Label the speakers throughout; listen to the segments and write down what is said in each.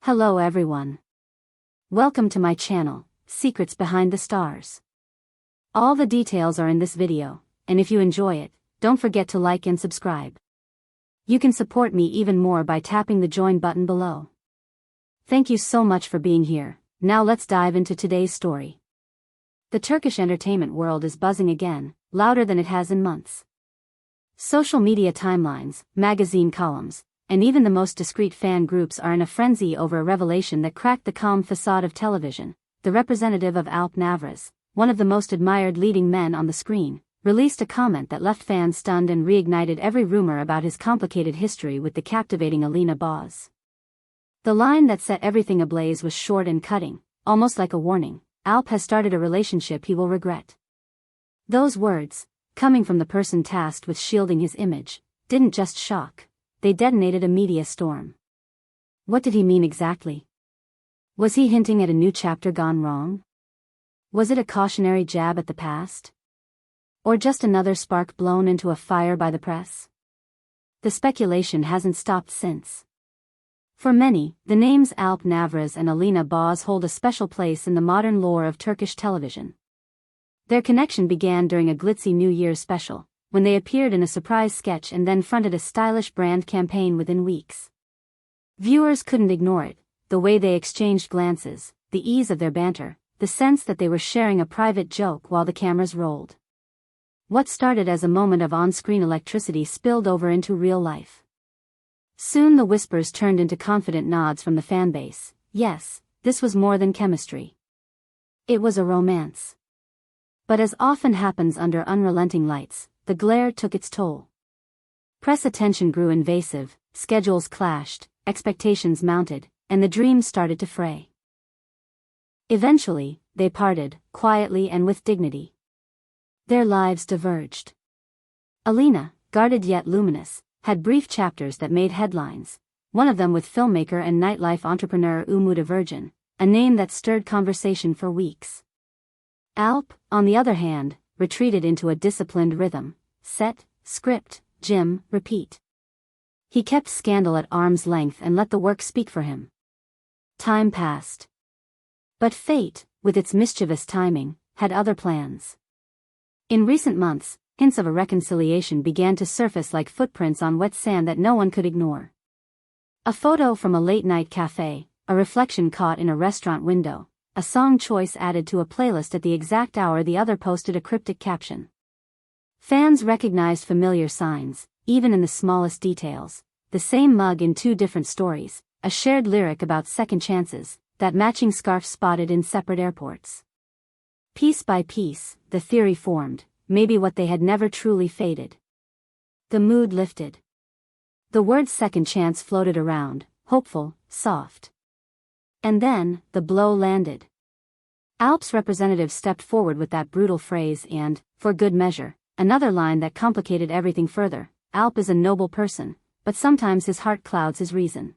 Speaker 1: Hello everyone. Welcome to my channel, Secrets Behind the Stars. All the details are in this video, and if you enjoy it, don't forget to like and subscribe. You can support me even more by tapping the join button below. Thank you so much for being here. Now let's dive into today's story. The Turkish entertainment world is buzzing again, louder than it has in months. Social media timelines, magazine columns, and even the most discreet fan groups are in a frenzy over a revelation that cracked the calm facade of television. The representative of Alp Navras, one of the most admired leading men on the screen, released a comment that left fans stunned and reignited every rumor about his complicated history with the captivating Alina boss. The line that set everything ablaze was short and cutting, almost like a warning: Alp has started a relationship he will regret. Those words, coming from the person tasked with shielding his image, didn't just shock. They detonated a media storm. What did he mean exactly? Was he hinting at a new chapter gone wrong? Was it a cautionary jab at the past? Or just another spark blown into a fire by the press? The speculation hasn't stopped since. For many, the names Alp Navras and Alina Boz hold a special place in the modern lore of Turkish television. Their connection began during a glitzy New Year's special, when they appeared in a surprise sketch and then fronted a stylish brand campaign within weeks. Viewers couldn't ignore it: the way they exchanged glances, the ease of their banter, the sense that they were sharing a private joke while the cameras rolled. What started as a moment of on-screen electricity spilled over into real life. Soon the whispers turned into confident nods from the fanbase. Yes, this was more than chemistry. It was a romance. But as often happens under unrelenting lights, the glare took its toll. Press attention grew invasive, schedules clashed, expectations mounted, and the dreams started to fray. Eventually, they parted, quietly and with dignity. Their lives diverged. Alina, guarded yet luminous, had brief chapters that made headlines, one of them with filmmaker and nightlife entrepreneur Umut Virgin, a name that stirred conversation for weeks. Alp, on the other hand, retreated into a disciplined rhythm: set, script, gym, repeat. He kept scandal at arm's length and let the work speak for him. Time passed. But fate, with its mischievous timing, had other plans. In recent months, hints of a reconciliation began to surface like footprints on wet sand that no one could ignore. A photo from a late-night cafe, a reflection caught in a restaurant window, a song choice added to a playlist at the exact hour the other posted a cryptic caption. Fans recognized familiar signs, even in the smallest details: the same mug in two different stories, a shared lyric about second chances, that matching scarf spotted in separate airports. Piece by piece, the theory formed: maybe what they had never truly faded. The mood lifted. The word second chance floated around, hopeful, soft. And then, the blow landed. Alp's representative stepped forward with that brutal phrase and, for good measure, another line that complicated everything further: Alp is a noble person, but sometimes his heart clouds his reason.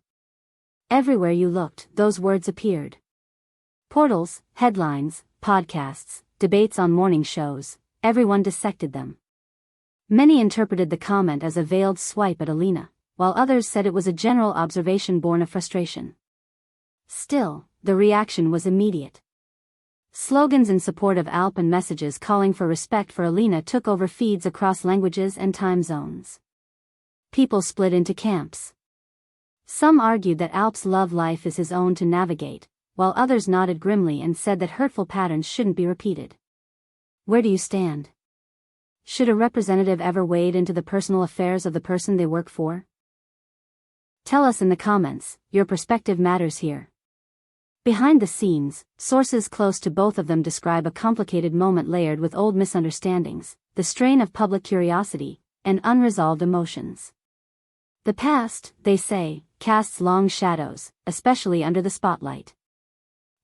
Speaker 1: Everywhere you looked, those words appeared. Portals, headlines, podcasts, debates on morning shows, everyone dissected them. Many interpreted the comment as a veiled swipe at Alina, while others said it was a general observation born of frustration. Still, the reaction was immediate. Slogans in support of Alp and messages calling for respect for Alina took over feeds across languages and time zones. People split into camps. Some argued that Alp's love life is his own to navigate, while others nodded grimly and said that hurtful patterns shouldn't be repeated. Where do you stand? Should a representative ever wade into the personal affairs of the person they work for? Tell us in the comments. Your perspective matters here. Behind the scenes, sources close to both of them describe a complicated moment layered with old misunderstandings, the strain of public curiosity, and unresolved emotions. The past, they say, casts long shadows, especially under the spotlight.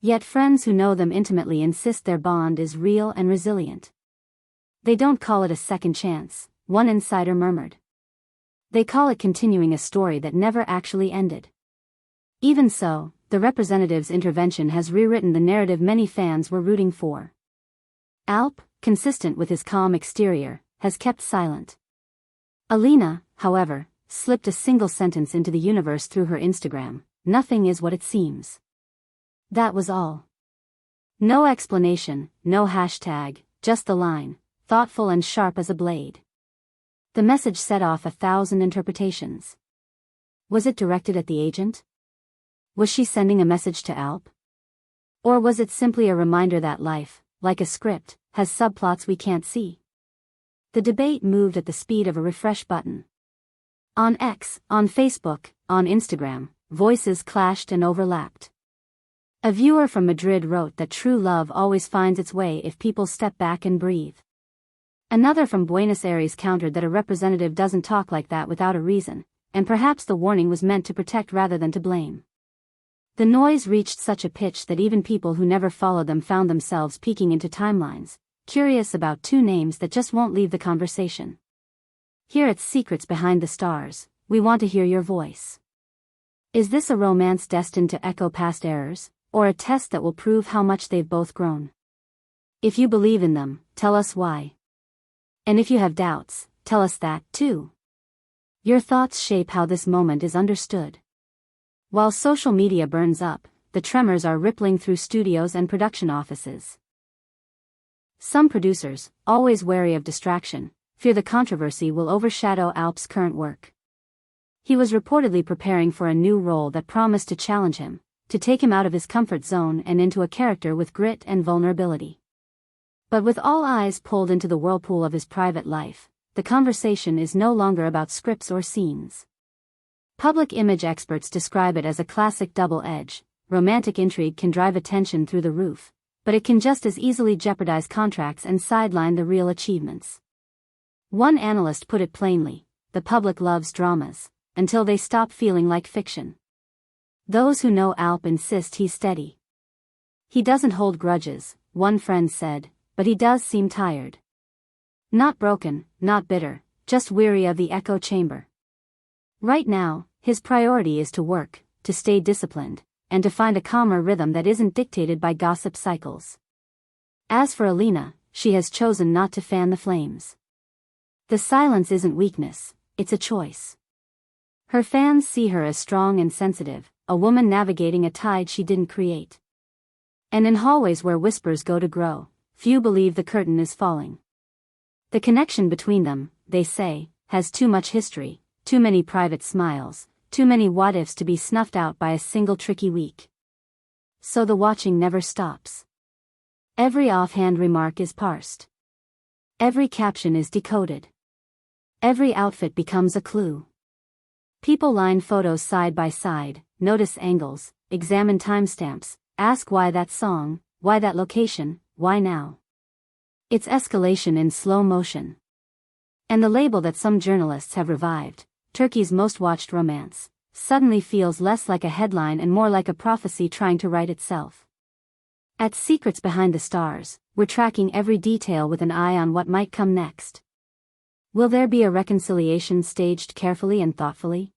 Speaker 1: Yet friends who know them intimately insist their bond is real and resilient. They don't call it a second chance, one insider murmured. They call it continuing a story that never actually ended. Even so, the representative's intervention has rewritten the narrative many fans were rooting for. Alp, consistent with his calm exterior, has kept silent. Alina, however, slipped a single sentence into the universe through her Instagram: nothing is what it seems. That was all. No explanation, no hashtag, just the line, thoughtful and sharp as a blade. The message set off 1,000 interpretations. Was it directed at the agent? Was she sending a message to Alp? Or was it simply a reminder that life, like a script, has subplots we can't see? The debate moved at the speed of a refresh button. On X, on Facebook, on Instagram, voices clashed and overlapped. A viewer from Madrid wrote that true love always finds its way if people step back and breathe. Another from Buenos Aires countered that a representative doesn't talk like that without a reason, and perhaps the warning was meant to protect rather than to blame. The noise reached such a pitch that even people who never followed them found themselves peeking into timelines, curious about two names that just won't leave the conversation. Here at Secrets Behind the Stars, we want to hear your voice. Is this a romance destined to echo past errors, or a test that will prove how much they've both grown? If you believe in them, tell us why. And if you have doubts, tell us that, too. Your thoughts shape how this moment is understood. While social media burns up, the tremors are rippling through studios and production offices. Some producers, always wary of distraction, fear the controversy will overshadow Alp's current work. He was reportedly preparing for a new role that promised to challenge him, to take him out of his comfort zone and into a character with grit and vulnerability. But with all eyes pulled into the whirlpool of his private life, the conversation is no longer about scripts or scenes. Public image experts describe it as a classic double edge. Romantic intrigue can drive attention through the roof, but it can just as easily jeopardize contracts and sideline the real achievements. One analyst put it plainly: the public loves dramas, until they stop feeling like fiction. Those who know Alp insist he's steady. He doesn't hold grudges, one friend said, but he does seem tired. Not broken, not bitter, just weary of the echo chamber. Right now, his priority is to work, to stay disciplined, and to find a calmer rhythm that isn't dictated by gossip cycles. As for Alina, she has chosen not to fan the flames. The silence isn't weakness, it's a choice. Her fans see her as strong and sensitive, a woman navigating a tide she didn't create. And in hallways where whispers go to grow, few believe the curtain is falling. The connection between them, they say, has too much history, too many private smiles, too many what-ifs to be snuffed out by a single tricky week. So the watching never stops. Every offhand remark is parsed. Every caption is decoded. Every outfit becomes a clue. People line photos side by side, notice angles, examine timestamps, ask why that song, why that location, why now? It's escalation in slow motion. And the label that some journalists have revived, Turkey's most watched romance, suddenly feels less like a headline and more like a prophecy trying to write itself. At Secrets Behind the Stars, we're tracking every detail with an eye on what might come next. Will there be a reconciliation staged carefully and thoughtfully?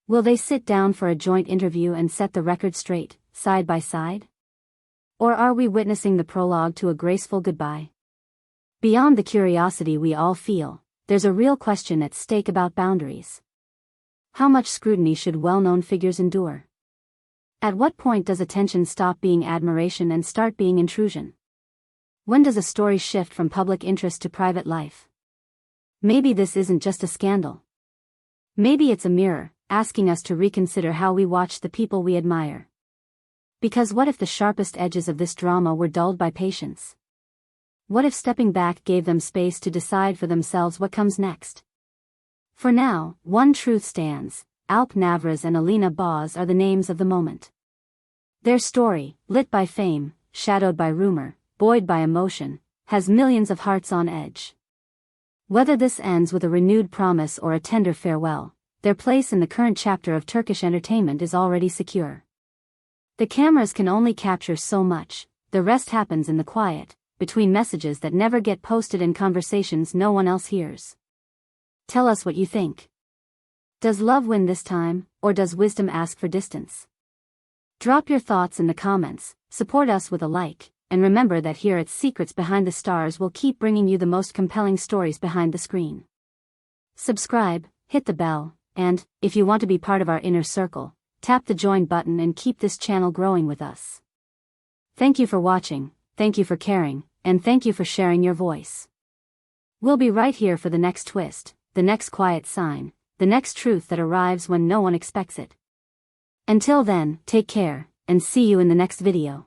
Speaker 1: Will they sit down for a joint interview and set the record straight, side by side? Or are we witnessing the prologue to a graceful goodbye? Beyond the curiosity we all feel, there's a real question at stake about boundaries. How much scrutiny should well-known figures endure? At what point does attention stop being admiration and start being intrusion? When does a story shift from public interest to private life? Maybe this isn't just a scandal. Maybe it's a mirror, asking us to reconsider how we watch the people we admire. Because what if the sharpest edges of this drama were dulled by patience? What if stepping back gave them space to decide for themselves what comes next? For now, one truth stands: Alp Navras and Alina Boz are the names of the moment. Their story, lit by fame, shadowed by rumor, buoyed by emotion, has millions of hearts on edge. Whether this ends with a renewed promise or a tender farewell, their place in the current chapter of Turkish entertainment is already secure. The cameras can only capture so much, the rest happens in the quiet, between messages that never get posted and conversations no one else hears. Tell us what you think. Does love win this time, or does wisdom ask for distance? Drop your thoughts in the comments, support us with a like, and remember that here at Secrets Behind the Stars we'll keep bringing you the most compelling stories behind the screen. Subscribe, hit the bell, and, if you want to be part of our inner circle, tap the join button and keep this channel growing with us. Thank you for watching, thank you for caring, and thank you for sharing your voice. We'll be right here for the next twist, the next quiet sign, the next truth that arrives when no one expects it. Until then, take care, and see you in the next video.